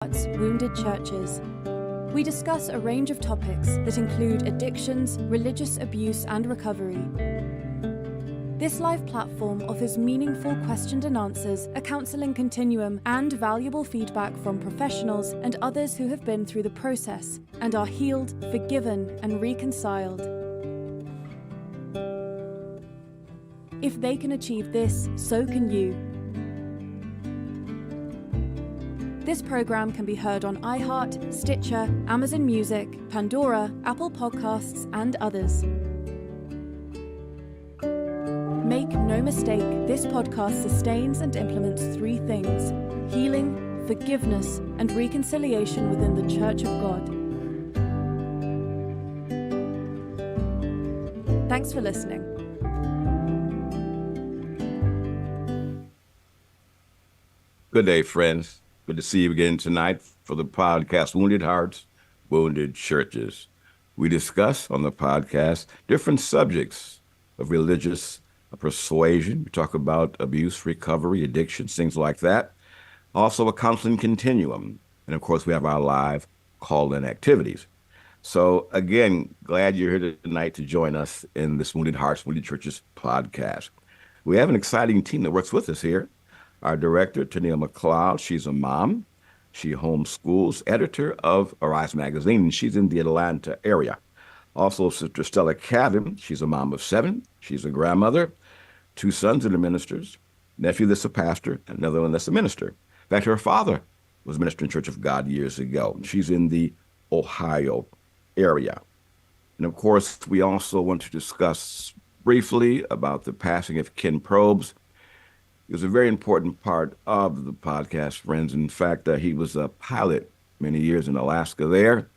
Wounded Churches. We discuss a range of topics that include addictions, religious abuse, and recovery. This live platform offers meaningful questions and answers, a counseling continuum, and valuable feedback from professionals and others who have been through the process and are healed, forgiven, and reconciled. If they can achieve this, so can you. This program can be heard on iHeart, Stitcher, Amazon Music, Pandora, Apple Podcasts, and others. Make no mistake, this podcast sustains and implements three things: healing, forgiveness, and reconciliation within the Church of God. Thanks for listening. Good day, friends. Good to see you again tonight for the podcast, Wounded Hearts, Wounded Churches. We discuss on the podcast different subjects of religious persuasion. We talk about abuse, recovery, addictions, things like that. Also a counseling continuum. And of course, we have our live call-in activities. So again, glad you're here tonight to join us in this Wounded Hearts, Wounded Churches podcast. We have an exciting team that works with us here. Our director, Tania McLeod, she's a mom. She homeschools, editor of Arise Magazine, and she's in the Atlanta area. Also, Sister Stella Cavan, she's a mom of 7. She's a grandmother, 2 sons that are ministers, nephew that's a pastor, and another one that's a minister. In fact, her father was a minister in Church of God years ago. She's in the Ohio area. And of course, we also want to discuss briefly about the passing of Ken Probst. He was a very important part of the podcast, friends. In fact, he was a pilot many years in Alaska there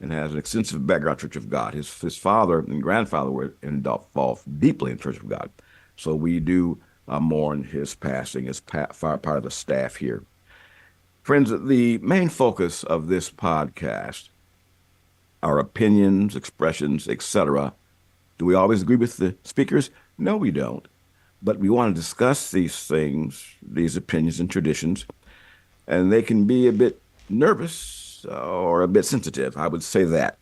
and has an extensive background in Church of God. His father and grandfather were involved deeply in Church of God. So we do mourn his passing as part of the staff here. Friends, the main focus of this podcast, our opinions, expressions, etc. Do we always agree with the speakers? No, we don't. But we want to discuss these things, these opinions and traditions, and they can be a bit nervous or a bit sensitive. I would say that.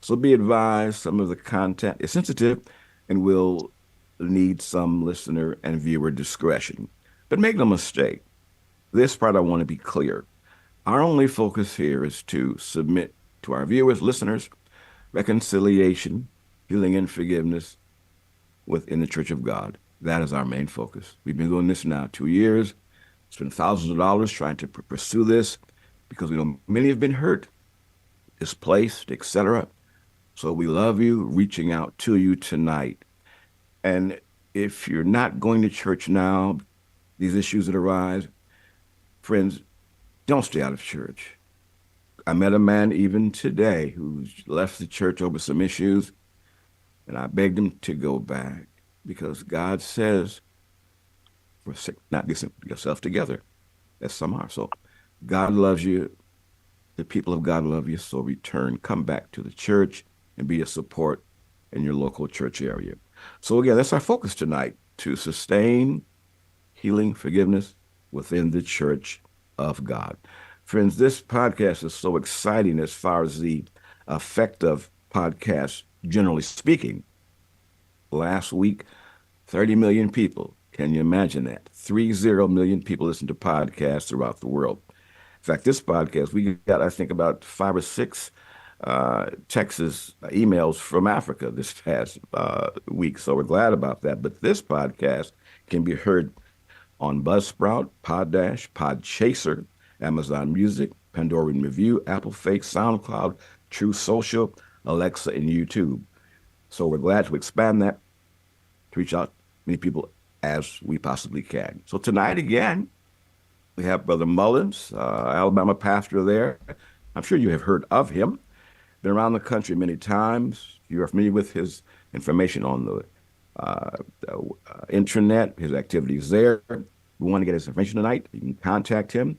So be advised, some of the content is sensitive and will need some listener and viewer discretion. But make no mistake, this part I want to be clear. Our only focus here is to submit to our viewers, listeners, reconciliation, healing, and forgiveness within the Church of God. That is our main focus. We've been doing this now 2 years, spent thousands of dollars trying to pursue this because we know many have been hurt, displaced, etc. So we love you, reaching out to you tonight. And if you're not going to church now, these issues that arise, friends, don't stay out of church. I met a man even today who left the church over some issues, and I begged him to go back. Because God says, not get yourself together, as some are. So God loves you. The people of God love you. So return, come back to the church and be a support in your local church area. So again, that's our focus tonight, to sustain healing, forgiveness within the Church of God. Friends, this podcast is so exciting as far as the effect of podcasts, generally speaking. Last week, 30 million people. Can you imagine that? 30 million people listen to podcasts throughout the world. In fact, this podcast, we got, I think, about 5 or 6 texts, emails from Africa this past week. So we're glad about that. But this podcast can be heard on Buzzsprout, Poddash, Podchaser, Amazon Music, Pandora Review, Apple Fake, SoundCloud, True Social, Alexa, and YouTube. So we're glad to expand that, to reach out many people as we possibly can. So tonight, again, we have Brother Mullins, Alabama pastor there. I'm sure you have heard of him. Been around the country many times. You are familiar with his information on the internet, his activities there. We want to get his information tonight. You can contact him.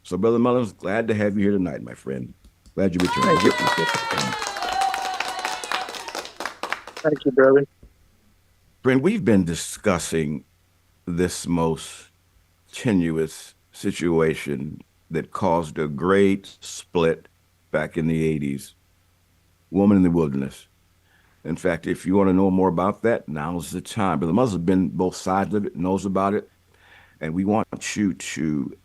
So, Brother Mullins, glad to have you here tonight, my friend. Glad you returned. Thank you, brother. Friend, we've been discussing this most tenuous situation that caused a great split back in the 80s. Woman in the Wilderness. In fact, if you want to know more about that, now's the time. But the mother's been both sides of it, knows about it. And we want you to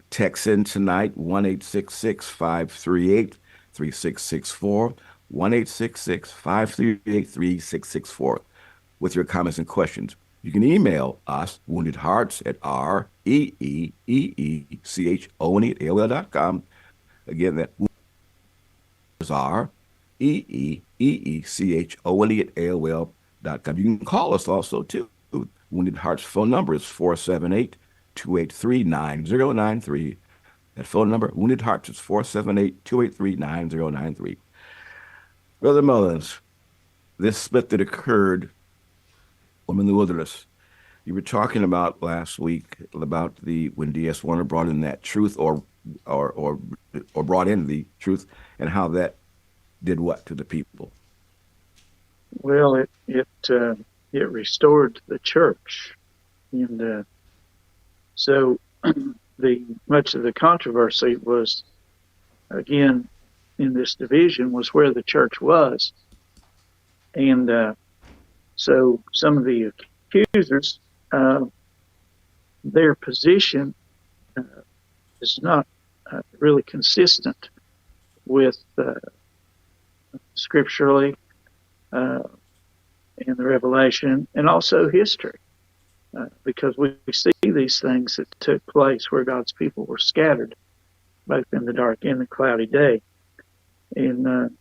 text in tonight, 1-866-538-3664, 1-866-538-3664, with your comments and questions. You can email us, woundedhearts at reeeechone@aol.com. Again, that is reeeechone@aol.com. You can call us also, too. Wounded Hearts phone number is 478-283-9093. That phone number, Wounded Hearts, is 478-283-9093. Brother Mullins, this split that occurred, Woman in the Wilderness, you were talking about last week about when D.S. Warner brought in that truth or brought in the truth, and how that did what to the people? Well, it restored the church, and so much of the controversy was, again, in this division, was where the church was, and so some of the accusers, their position is not really consistent with scripturally in the Revelation, and also history, because we see these things that took place where God's people were scattered, both in the dark and the cloudy day. And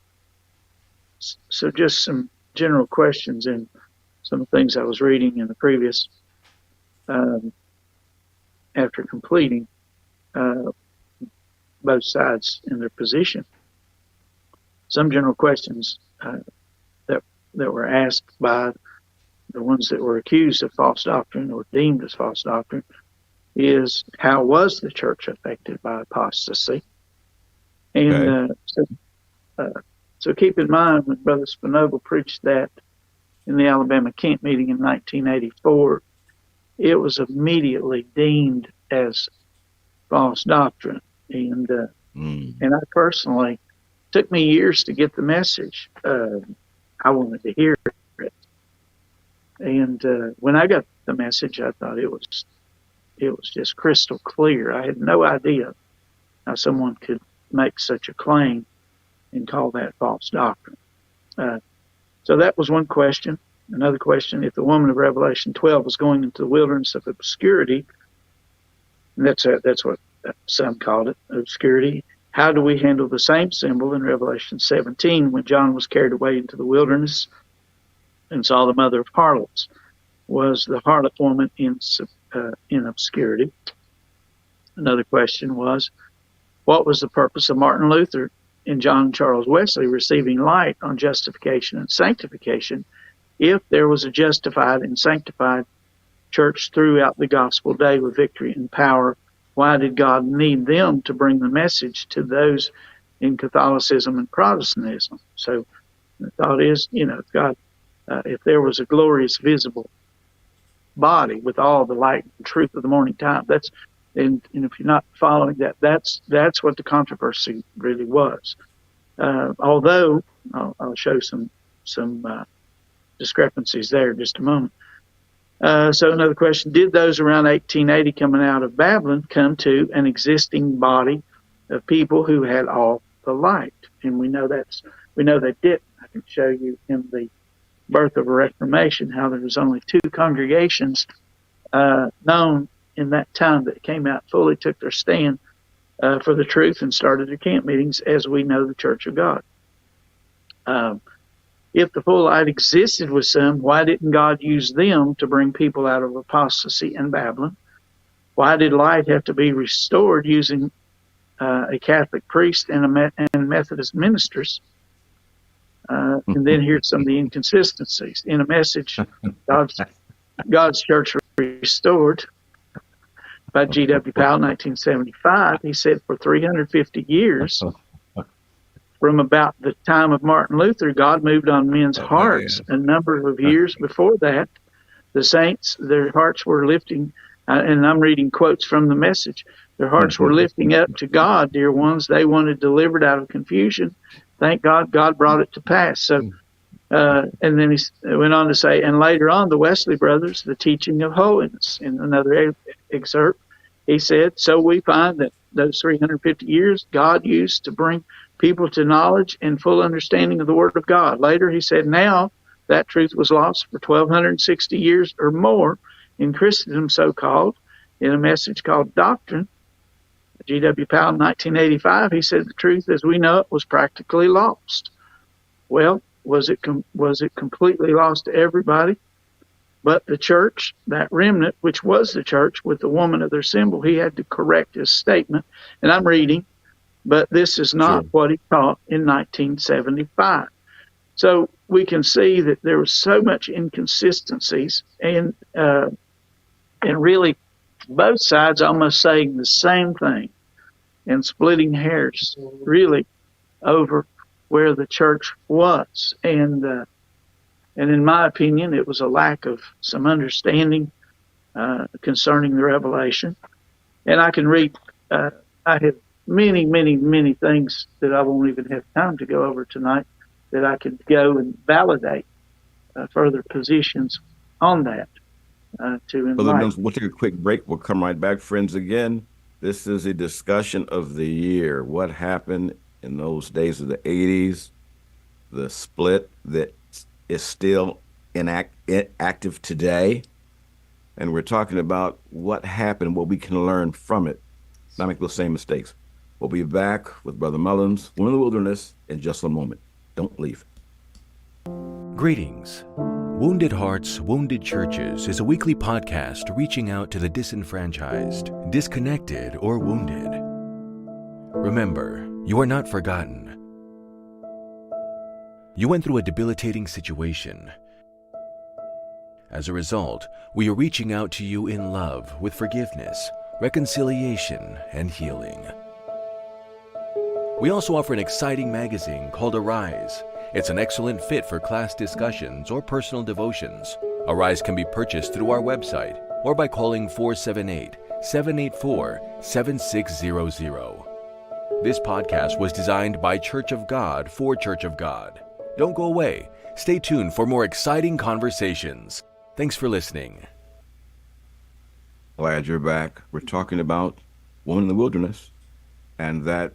so just some general questions and some things I was reading in the previous, after completing both sides in their position. Some general questions that were asked by the ones that were accused of false doctrine or deemed as false doctrine is, how was the church affected by apostasy? And so keep in mind, when Brother Spinogle preached that in the Alabama camp meeting in 1984, it was immediately deemed as false doctrine. And I personally, took me years to get the message. I wanted to hear it. And when I got the message, I thought it was just crystal clear. I had no idea how someone could make such a claim and call that false doctrine. So that was one question. Another question, if the woman of Revelation 12 was going into the wilderness of obscurity, and that's what some called it, obscurity, how do we handle the same symbol in Revelation 17 when John was carried away into the wilderness and saw the mother of harlots? Was the harlot woman in obscurity? Another question was, what was the purpose of Martin Luther and John Charles Wesley receiving light on justification and sanctification if there was a justified and sanctified church throughout the gospel day with victory and power? Why did God need them to bring the message to those in Catholicism and Protestantism? So the thought is, God, if there was a glorious, visible body with all the light and truth of the morning time, and if you're not following that, that's what the controversy really was. Although I'll show some discrepancies there in just a moment. So another question, did those around 1880 coming out of Babylon come to an existing body of people who had all the light? And we know they didn't. I can show you in the Birth of a Reformation how there was only two congregations known in that time that came out, fully took their stand for the truth and started their camp meetings as we know the Church of God. If the full light existed with some, why didn't God use them to bring people out of apostasy and Babylon? Why did light have to be restored using a Catholic priest and Methodist ministers? And then here's some of the inconsistencies. In a message, God's Church Restored by G.W. Powell, 1975, he said for 350 years, from about the time of Martin Luther, God moved on men's hearts. A number of years before that, the saints, their hearts were lifting, and I'm reading quotes from the message, Their hearts were lifting up to God, dear ones. They wanted delivered out of confusion. Thank God, God brought it to pass. So, and then he went on to say, and later on, the Wesley brothers, the teaching of holiness. In another excerpt, he said, so we find that those 350 years God used to bring people to knowledge and full understanding of the Word of God. Later, he said, now that truth was lost for 1,260 years or more in Christendom, so-called, in a message called Doctrine. G.W. Powell in 1985, he said the truth as we know it was practically lost. Well, was it completely lost to everybody? But the church, that remnant, which was the church with the woman of their symbol, he had to correct his statement. And I'm reading, but this is not what he taught in 1975. So we can see that there was so much inconsistencies and really both sides almost saying the same thing and splitting hairs really over where the church was. And in my opinion, it was a lack of some understanding concerning the revelation. And I can read, I have many, many, many things that I won't even have time to go over tonight that I could go and validate further positions on that to enlighten. Brother Mills, we'll take a quick break. We'll come right back, friends, again. This is a discussion of the year. What happened in those days of the 80s, the split that is still active today. And we're talking about what happened, what we can learn from it, not make those same mistakes. We'll be back with Brother Mullins, Women in the Wilderness, in just a moment. Don't leave. Greetings. Wounded Hearts, Wounded Churches is a weekly podcast reaching out to the disenfranchised, disconnected, or wounded. Remember, you are not forgotten. You went through a debilitating situation. As a result, we are reaching out to you in love with forgiveness, reconciliation, and healing. We also offer an exciting magazine called Arise. It's an excellent fit for class discussions or personal devotions. Arise can be purchased through our website or by calling 478-784-7600. This podcast was designed by Church of God for Church of God. Don't go away. Stay tuned for more exciting conversations. Thanks for listening. Glad you're back. We're talking about Women in the Wilderness and that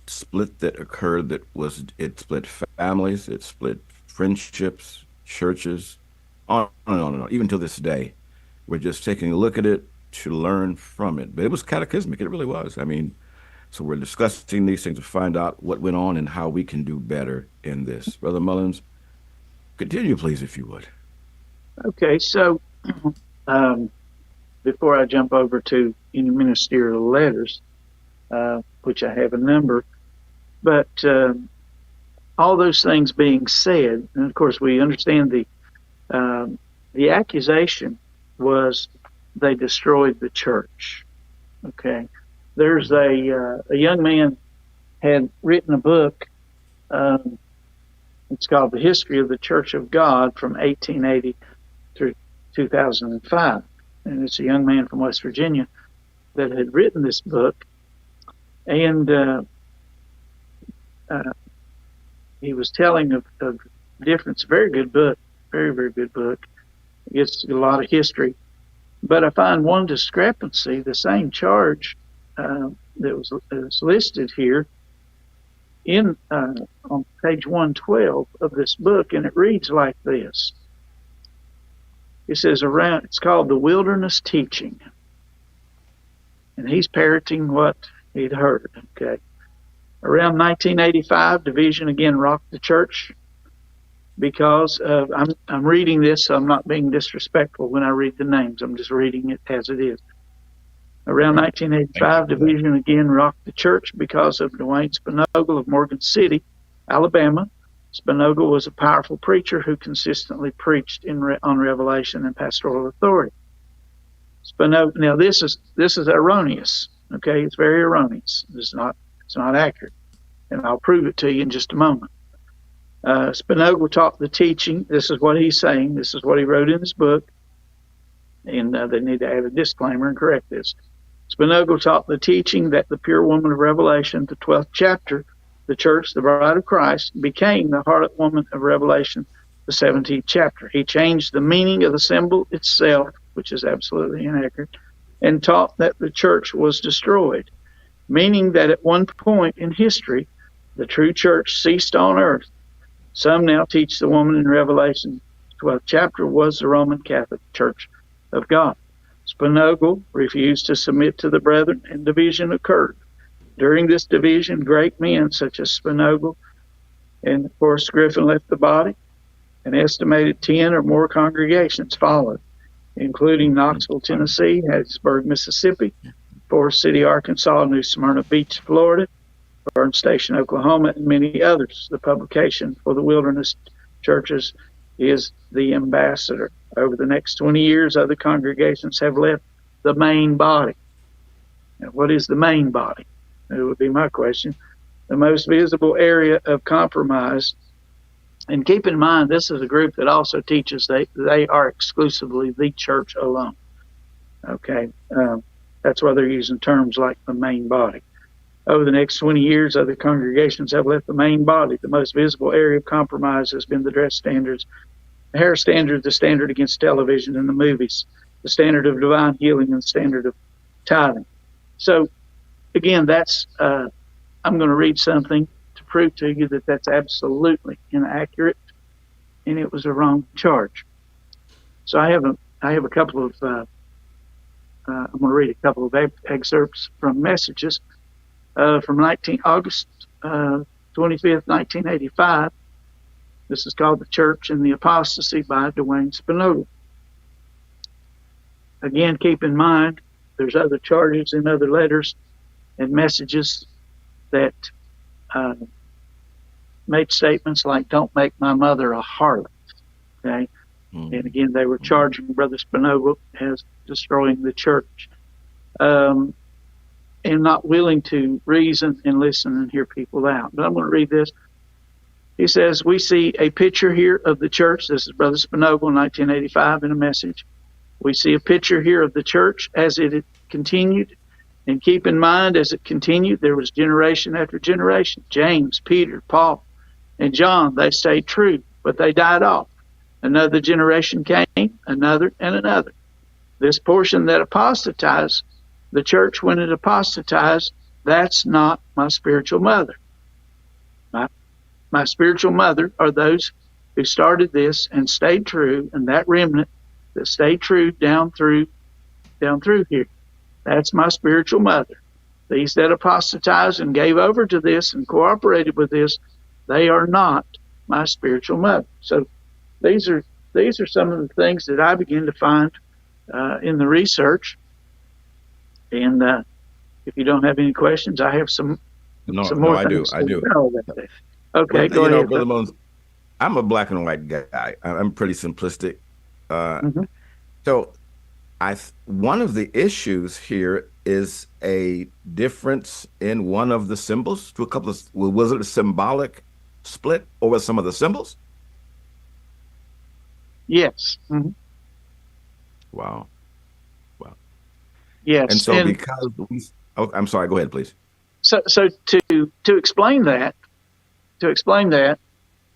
split that occurred it split families, it split friendships, churches, on and on and on, even to this day. We're just taking a look at it to learn from it. But it was cataclysmic, it really was. I mean, so we're discussing these things to find out what went on and how we can do better in this. Brother Mullins, continue, please, if you would. Okay, so before I jump over to any ministerial letters, which I have a number, but all those things being said, and of course we understand the accusation was they destroyed the church. Okay, there's a young man had written a book. It's called The History of the Church of God from 1880 through 2005, and it's a young man from West Virginia that had written this book, and he was telling of difference. Very good book, very, very good book. It's a lot of history. But I find one discrepancy, the same charge that was listed here on page 112 of this book, and it reads like this. It says it's called The Wilderness Teaching. And he's parroting what he'd heard, okay? Around 1985, division again rocked the church because I'm reading this, so I'm not being disrespectful when I read the names. I'm just reading it as it is. Around 1985, division again rocked the church because of Dwayne Spinogle of Morgan City, Alabama. Spinogle was a powerful preacher who consistently preached on revelation and pastoral authority. Spinogle, now this is erroneous. Okay, it's very erroneous. It's not accurate, and I'll prove it to you in just a moment. Spinogle taught the teaching. This is what he's saying. This is what he wrote in his book, and they need to add a disclaimer and correct this. Spinoza taught the teaching that the pure woman of Revelation, the 12th chapter, the church, the bride of Christ, became the harlot woman of Revelation, the 17th chapter. He changed the meaning of the symbol itself, which is absolutely inaccurate, and taught that the church was destroyed, meaning that at one point in history, the true church ceased on earth. Some now teach the woman in Revelation 12th chapter was the Roman Catholic Church of God. Spinoza refused to submit to the brethren, and division occurred. During this division, great men such as Spinoza and, of course, Griffin left the body. An estimated 10 or more congregations followed, including Knoxville, Tennessee, Hattiesburg, Mississippi, Forest City, Arkansas, New Smyrna Beach, Florida, Burn Station, Oklahoma, and many others. The publication for the wilderness churches is The Ambassador. Over the next 20 years, other congregations have left the main body. Now, what is the main body? That would be my question. The most visible area of compromise. And keep in mind, this is a group that also teaches they are exclusively the church alone. Okay, that's why they're using terms like the main body. Over the next 20 years, other congregations have left the main body. The most visible area of compromise has been the dress standards, the hair standard, the standard against television and the movies, the standard of divine healing, and the standard of tithing. So, again, that's I'm going to read something to prove to you that that's absolutely inaccurate, and it was a wrong charge. So I have a couple of I'm going to read a couple of excerpts from messages from August 25th, 1985. This is called The Church and the Apostasy by Dwayne Spinoza. Again, keep in mind, there's other charges in other letters and messages that made statements like, don't make my mother a harlot. Okay? Mm-hmm. And again, they were charging Brother Spinoza as destroying the church. And not willing to reason and listen and hear people out. But I'm going to read this. He says, we see a picture here of the church. This is Brother Spinoza in 1985 in a message. We see a picture here of the church as it continued. And keep in mind, as it continued, there was generation after generation. James, Peter, Paul, and John, they stayed true, but they died off. Another generation came, another and another. This portion that apostatized, the church, when it apostatized, that's not my spiritual mother. My spiritual mother are those who started this and stayed true, and that remnant that stayed true down through here. That's my spiritual mother. These that apostatized and gave over to this and cooperated with this, they are not my spiritual mother. So these are some of the things that I begin to find in the research. And if you don't have any questions, I have some more. No, I do. Okay, go ahead. Brother Mullins, I'm a black and white guy. I'm pretty simplistic. So one of the issues here is a difference in one of the symbols to a couple of, was it a symbolic split over some of the symbols? Yes. Mm-hmm. Wow. Yes. And so because I'm sorry, go ahead, please. So to explain that,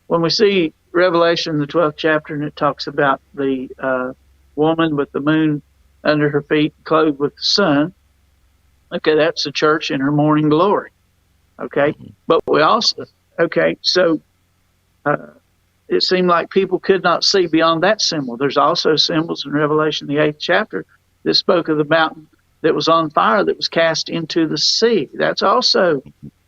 when we see Revelation, the 12th chapter, and it talks about the woman with the moon under her feet, clothed with the sun, okay, that's the church in her morning glory. Okay. Mm-hmm. But we also, so it seemed like people could not see beyond that symbol. There's also symbols in Revelation, the 8th chapter, that spoke of the mountain that was on fire, that was cast into the sea. That's also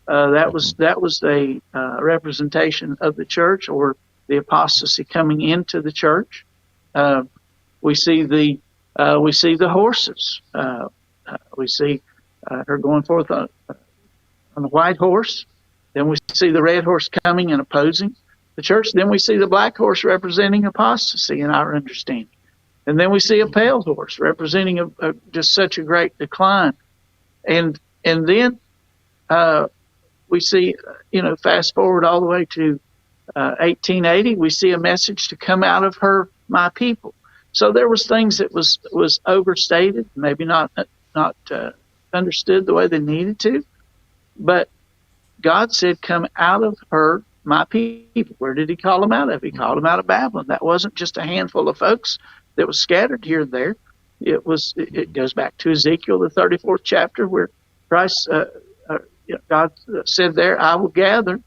that was a representation of the church, or the apostasy coming into the church. We see the horses. We see her going forth on the white horse. Then we see the red horse coming and opposing the church. Then we see the black horse representing apostasy in our understanding. And then we see a pale horse representing just such a great decline. And then we see, fast forward all the way to 1880, we see a message to come out of her, my people. So there was things that was overstated, maybe not understood the way they needed to. But God said, come out of her, my people. Where did he call them out of? He called them out of Babylon. That wasn't just a handful of folks that was scattered here and there. It goes back to Ezekiel, the 34th chapter, where Christ, God said there, I will gather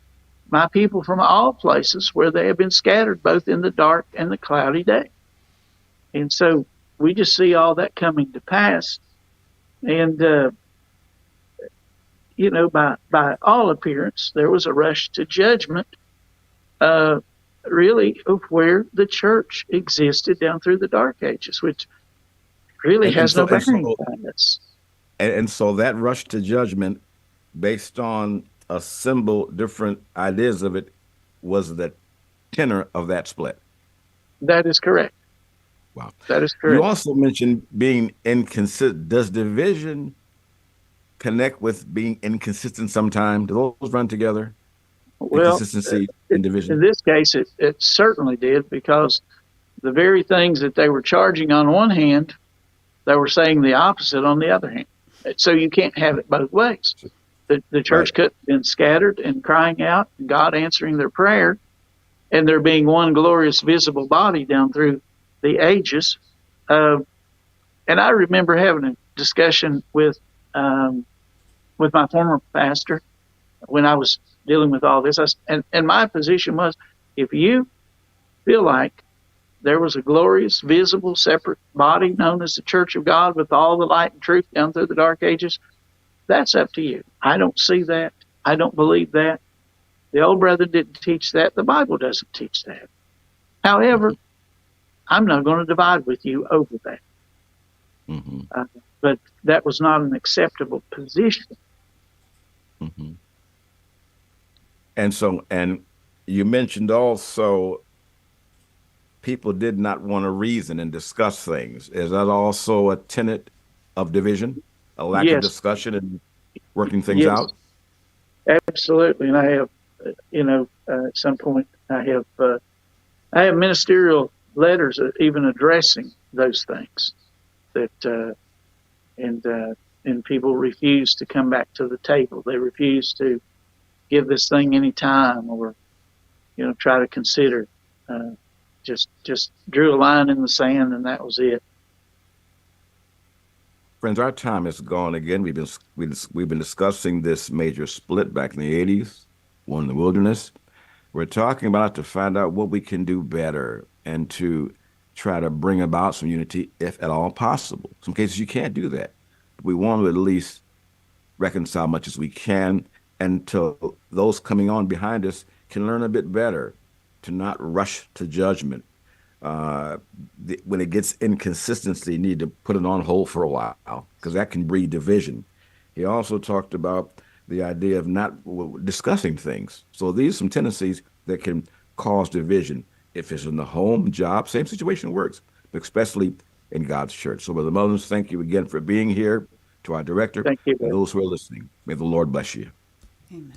my people from all places where they have been scattered, both in the dark and the cloudy day. And so we just see all that coming to pass. And, by all appearance, there was a rush to judgment, really, of where the church existed down through the Dark Ages, which really has no bearing on this. And so that rush to judgment, based on a symbol, different ideas of it, was the tenor of that split. That is correct. Wow. That is correct. You also mentioned being inconsistent. Does division connect with being inconsistent sometime? Do those run together? Well, inconsistency and division? In this case, it certainly did, because the very things that they were charging on one hand, they were saying the opposite on the other hand. So you can't have it both ways. The church could have been scattered and crying out, and God answering their prayer, and there being one glorious visible body down through the ages. And I remember having a discussion with my former pastor when I was dealing with all this. And my position was, if you feel like there was a glorious, visible, separate body known as the Church of God with all the light and truth down through the Dark Ages, that's up to you. I don't see that. I don't believe that. The old brother didn't teach that. The Bible doesn't teach that. However, I'm not going to divide with you over that. Mm-hmm. But that was not an acceptable position. Mm-hmm. And you mentioned also people did not want to reason and discuss things. Is that also a tenet of division? A lack of discussion and working things out? Absolutely. And I have, at some point, I have ministerial letters even addressing those things that, and people refuse to come back to the table. They refuse to give this thing any time, or, try to consider. Just drew a line in the sand, and that was it. Friends, our time is gone again. We've been discussing this major split back in the 80s, one in the wilderness. We're talking about to find out what we can do better and to try to bring about some unity, if at all possible. Some cases you can't do that. We want to at least reconcile much as we can, until those coming on behind us can learn a bit better, to not rush to judgment. When it gets inconsistency, you need to put it on hold for a while, because that can breed division. He also talked about the idea of not discussing things. So these are some tendencies that can cause division. If it's in the home, job, same situation works, but especially in God's church. So Brother Mullins, thank you again for being here. To our director, thank you, and those who are listening, may the Lord bless you. Amen.